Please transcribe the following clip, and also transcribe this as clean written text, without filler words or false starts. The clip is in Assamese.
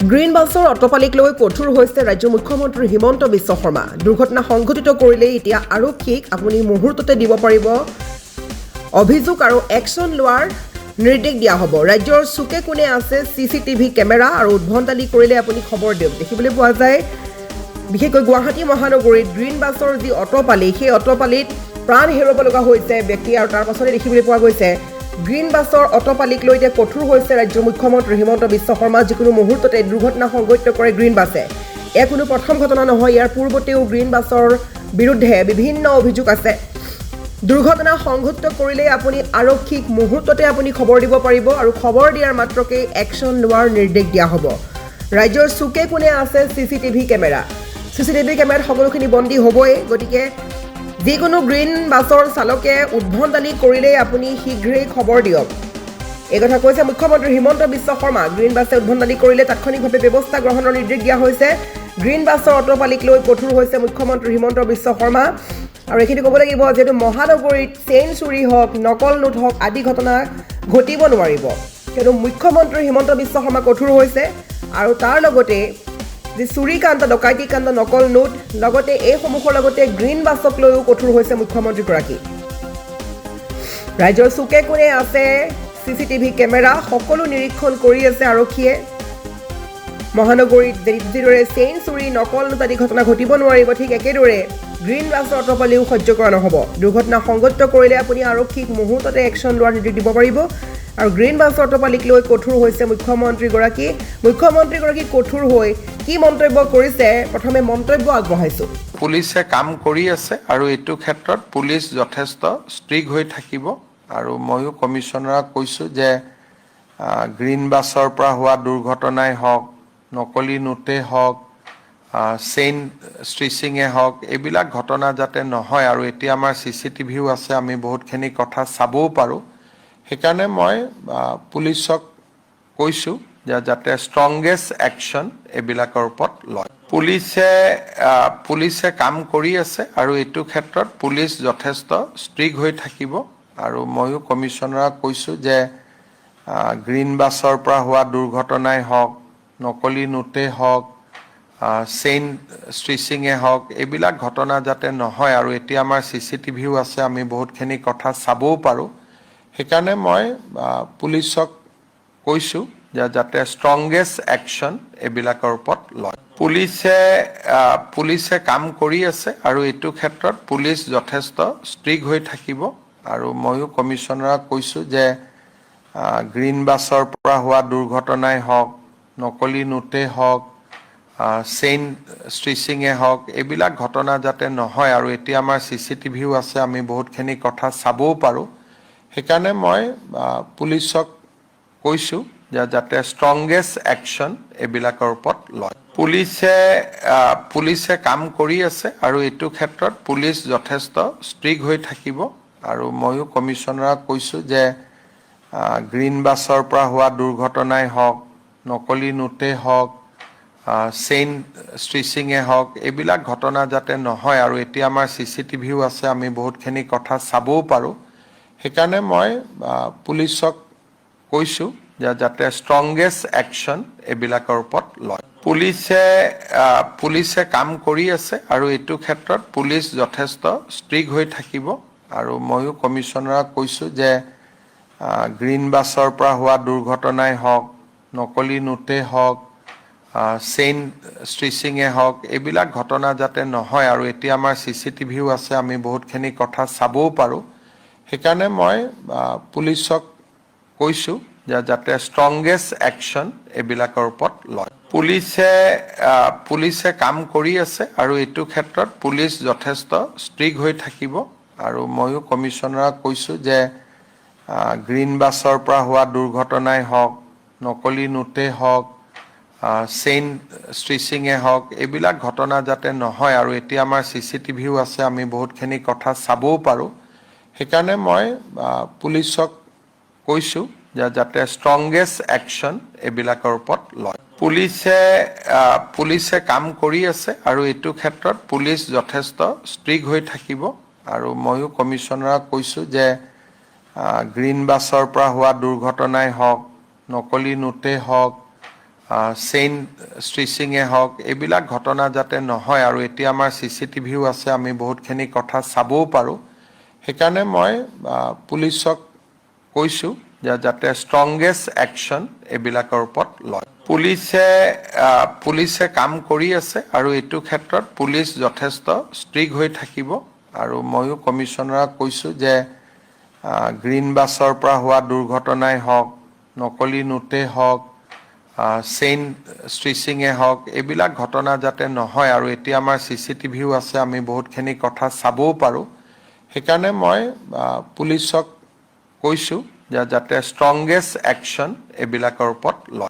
গ্ৰীণ বাছৰ অটপালিক লৈ কঠোৰ হৈছে ৰাজ্যৰ মুখ্যমন্ত্ৰী হিমন্ত বিশ্ব শৰ্মা। দুৰ্ঘটনা সংঘটিত কৰিলেই এতিয়া আৰক্ষীক আপুনি মুহূৰ্ততে দিব পাৰিব অভিযোগ আৰু একশ্যন লোৱাৰ নিৰ্দেশ দিয়া হ'ব। ৰাজ্যৰ চুকে কোণে আছে CCTV কেমেৰা আৰু উদ্ভণ্ডালি কৰিলে আপুনি খবৰ দিয়ক। দেখিবলৈ পোৱা যায় বিশেষকৈ গুৱাহাটী মহানগৰীত গ্ৰীণ বাছৰ যি অটপালি, সেই অটপালিত প্ৰাণ হেৰুৱাব লগা হৈছে ব্যক্তি, আৰু তাৰ পাছতে দেখিবলৈ পোৱা গৈছে গ্ৰীণ বাছৰ অটপালিক লৈ এতিয়া কঠোৰ হৈছে ৰাজ্যৰ মুখ্যমন্ত্ৰী হিমন্ত বিশ্ব শৰ্মা। যিকোনো মুহূৰ্ততে দুৰ্ঘটনা সংঘটিত কৰে গ্ৰীণ বাছে। এয়া কোনো প্ৰথম ঘটনা নহয়, ইয়াৰ পূৰ্বতেও গ্ৰীণ বাছৰ বিৰুদ্ধে বিভিন্ন অভিযোগ আছে। দুৰ্ঘটনা সংঘটিত কৰিলেই আপুনি আৰক্ষীক মুহূৰ্ততে আপুনি খবৰ দিব পাৰিব, আৰু খবৰ দিয়াৰ মাত্ৰকে একশ্যন লোৱাৰ নিৰ্দেশ দিয়া হ'ব। ৰাজ্যৰ চুকে কোণে আছে CCTV কেমেৰা। CCTV কেমেৰাত সকলোখিনি বন্দী হ'বই, গতিকে যিকোনো গ্ৰীণ বাছৰ চালকে উদ্ভণ্ডালি কৰিলেই আপুনি শীঘ্ৰেই খবৰ দিয়ক। এই কথা কৈছে মুখ্যমন্ত্ৰী হিমন্ত বিশ্ব শৰ্মা। গ্ৰীণ বাছে উদ্ভণ্ডালি কৰিলে তাৎক্ষণিকভাৱে ব্যৱস্থা গ্ৰহণৰ নিৰ্দেশ দিয়া হৈছে। গ্ৰীণ বাছৰ অটপালিক লৈ কঠোৰ হৈছে মুখ্যমন্ত্ৰী হিমন্ত বিশ্ব শৰ্মা। আৰু এইখিনি ক'ব লাগিব, যিহেতু মহানগৰীত চেইন চুৰি হওক, নকল নোট হওক আদি ঘটনা ঘটিব নোৱাৰিব, কিন্তু মুখ্যমন্ত্ৰী হিমন্ত বিশ্ব শৰ্মা কঠোৰ হৈছে। আৰু তাৰ লগতে যি চুৰিকাণ্ড, ডকাইতিকাণ্ড, নকল নোট, লগতে এইসমূহৰ লগতে গ্ৰীণ বাছক লৈও কঠোৰ হৈছে মুখ্যমন্ত্ৰীগৰাকী। ৰাজ্যৰ চুকে কোণে আছে CCTV কেমেৰা, সকলো নিৰীক্ষণ কৰি আছে আৰক্ষীয়ে। মহানগৰীত যিদৰে চেইন চুৰি, নকল নোট আদি ঘটনা ঘটিব নোৱাৰিব, ঠিক একেদৰে গ্ৰীণ বাছৰ অটপালিও সহ্য কৰা নহ'ব। দুৰ্ঘটনা সংঘটিত কৰিলে আপুনি আৰক্ষীক মুহূৰ্ততে একশ্যন লোৱাৰ নিৰ্দেশ দিব পাৰিব। আৰু গ্ৰীণ বাছৰ অটপালিক লৈ কঠোৰ হৈছে মুখ্যমন্ত্ৰীগৰাকী। মুখ্যমন্ত্ৰীগৰাকী কঠোৰ হৈ কি মন্তব্য কৰিছে, প্ৰথমে মন্তব্য আগবঢ়াইছোঁ। পুলিচে কাম কৰি আছে আৰু এইটো ক্ষেত্ৰত পুলিচ যথেষ্ট ষ্ট্ৰিক হৈ থাকিব। আৰু ময়ো কমিশ্যনাৰক কৈছোঁ যে গ্ৰীণ বাছৰ পৰা হোৱা দুৰ্ঘটনাই হওক, নকলি নোটেই হওক, চেইন ষ্ট্ৰিচিঙে হওক, এইবিলাক ঘটনা যাতে নহয়। আৰু এতিয়া আমাৰ CCTVও আছে, আমি বহুতখিনি কথা চাবও পাৰোঁ। সেইকাৰণে মই পুলিচক কৈছোঁ যে যাতে ষ্ট্ৰংগেষ্ট একশ্যন এইবিলাকৰ ওপৰত লয়। পুলিচে কাম কৰি আছে আৰু এইটো ক্ষেত্ৰত পুলিচ যথেষ্ট ষ্ট্ৰিক হৈ থাকিব। আৰু ময়ো কমিশ্যনাৰক কৈছোঁ যে গ্ৰীণ বাছৰ পৰা হোৱা দুৰ্ঘটনাই হওক, নকলি নোটেই হওক, চেইন ষ্ট্ৰিচিঙে হওক, এইবিলাক ঘটনা যাতে নহয়। আৰু এতিয়া আমাৰ CCTVও আছে, আমি বহুতখিনি কথা চাবও পাৰোঁ। সেইকাৰণে মই পুলিচক কৈছোঁ যে যাতে ষ্ট্ৰংগেষ্ট একশ্যন এইবিলাকৰ ওপৰত লয়। পুলিচে কাম কৰি আছে আৰু এইটো ক্ষেত্ৰত পুলিচ যথেষ্ট ষ্ট্ৰিক হৈ থাকিব। আৰু ময়ো কমিশ্যনাৰক কৈছোঁ যে গ্ৰীণ বাছৰ পৰা হোৱা দুৰ্ঘটনাই হওক, নকলি নোটেই হওক, চেইন ষ্ট্ৰিচিঙে হওক, এইবিলাক ঘটনা যাতে নহয়। আৰু এতিয়া আমাৰ CCTVও আছে, আমি বহুতখিনি কথা চাবও পাৰোঁ। সেইকাৰণে মই পুলিচক কৈছোঁ যে যাতে ষ্ট্ৰংগেষ্ট একশ্যন এইবিলাকৰ ওপৰত লয়। পুলিচে কাম কৰি আছে আৰু এইটো ক্ষেত্ৰত পুলিচ যথেষ্ট ষ্ট্ৰিক হৈ থাকিব। আৰু ময়ো কমিশ্যনাৰক কৈছোঁ যে গ্ৰীণ বাছৰ পৰা হোৱা দুৰ্ঘটনাই হওক, নকলি নোটেই হওক, চেইন ষ্ট্ৰিচিঙে হওক, এইবিলাক ঘটনা যাতে নহয়। আৰু এতিয়া আমাৰ CCTVও আছে, আমি বহুতখিনি কথা চাবও পাৰোঁ। সেইকাৰণে মই পুলিচক কৈছোঁ যে যাতে ষ্ট্ৰংগেষ্ট একশ্যন এইবিলাকৰ ওপৰত লয়। পুলিচে কাম কৰি আছে আৰু এইটো ক্ষেত্ৰত পুলিচ যথেষ্ট ষ্ট্ৰিক হৈ থাকিব। আৰু ময়ো কমিশ্যনাৰক কৈছোঁ যে গ্ৰীণ বাছৰ পৰা হোৱা দুৰ্ঘটনাই হওক, নকলি নোটেই হওক, চেইন ষ্ট্ৰিচিঙে হওক, এইবিলাক ঘটনা যাতে নহয়। আৰু এতিয়া আমাৰ CCTVও আছে, আমি বহুতখিনি কথা চাবও পাৰোঁ। সেইকাৰণে মই পুলিচক কৈছোঁ যে যাতে ষ্ট্ৰংগেষ্ট একশ্যন এইবিলাকৰ ওপৰত লয়। পুলিচে কাম কৰি আছে আৰু এইটো ক্ষেত্ৰত পুলিচ যথেষ্ট ষ্ট্ৰিক হৈ থাকিব। আৰু ময়ো কমিশ্যনাৰক কৈছোঁ যে গ্ৰীণ বাছৰ পৰা হোৱা দুৰ্ঘটনাই হওক, নকলি নোটেই হওক, চেইন ষ্ট্ৰিচিঙে হওক, এইবিলাক ঘটনা যাতে নহয়। আৰু এতিয়া আমাৰ CCTVও আছে, আমি বহুতখিনি কথা চাবও পাৰোঁ। সেইকাৰণে মই পুলিচক কৈছোঁ যে যাতে ষ্ট্ৰংগেষ্ট একশ্যন এইবিলাকৰ ওপৰত লয়। পুলিচে কাম কৰি আছে আৰু এইটো ক্ষেত্ৰত পুলিচ যথেষ্ট ষ্ট্ৰিক হৈ থাকিব। আৰু ময়ো কমিশ্যনাৰক কৈছোঁ যে গ্ৰীণ বাছৰ পৰা হোৱা দুৰ্ঘটনাই হওক, নকলি নোটেই হওক, চেইন ষ্ট্ৰিচিঙে হওক এইবিলাক ঘটনা যাতে নহয় আৰু এতিয়া আমাৰ CCTVও আছে, আমি বহুতখিনি কথা চাবও পাৰোঁ। সেইকাৰণে মই পুলিচক কৈছোঁ যে যাতে ষ্ট্ৰংগেষ্ট একশ্যন এইবিলাকৰ ওপৰত লয়। পুলিচে কাম কৰি আছে আৰু এইটো ক্ষেত্ৰত পুলিচ যথেষ্ট ষ্ট্ৰিক হৈ থাকিব আৰু ময়ো কমিশ্যনাৰক কৈছোঁ যে গ্ৰীণ বাছৰ পৰা হোৱা দুৰ্ঘটনাই হওক, নকলি নোটেই হওক, চেইন ষ্ট্ৰিচিঙে হওক এইবিলাক ঘটনা যাতে নহয় আৰু এতিয়া আমাৰ CCTVও আছে, আমি বহুতখিনি কথা চাবও পাৰোঁ। সেইকাৰণে মই পুলিচক কৈছোঁ যে যাতে ষ্ট্ৰংগেষ্ট একশ্যন এইবিলাকৰ ওপৰত লয়।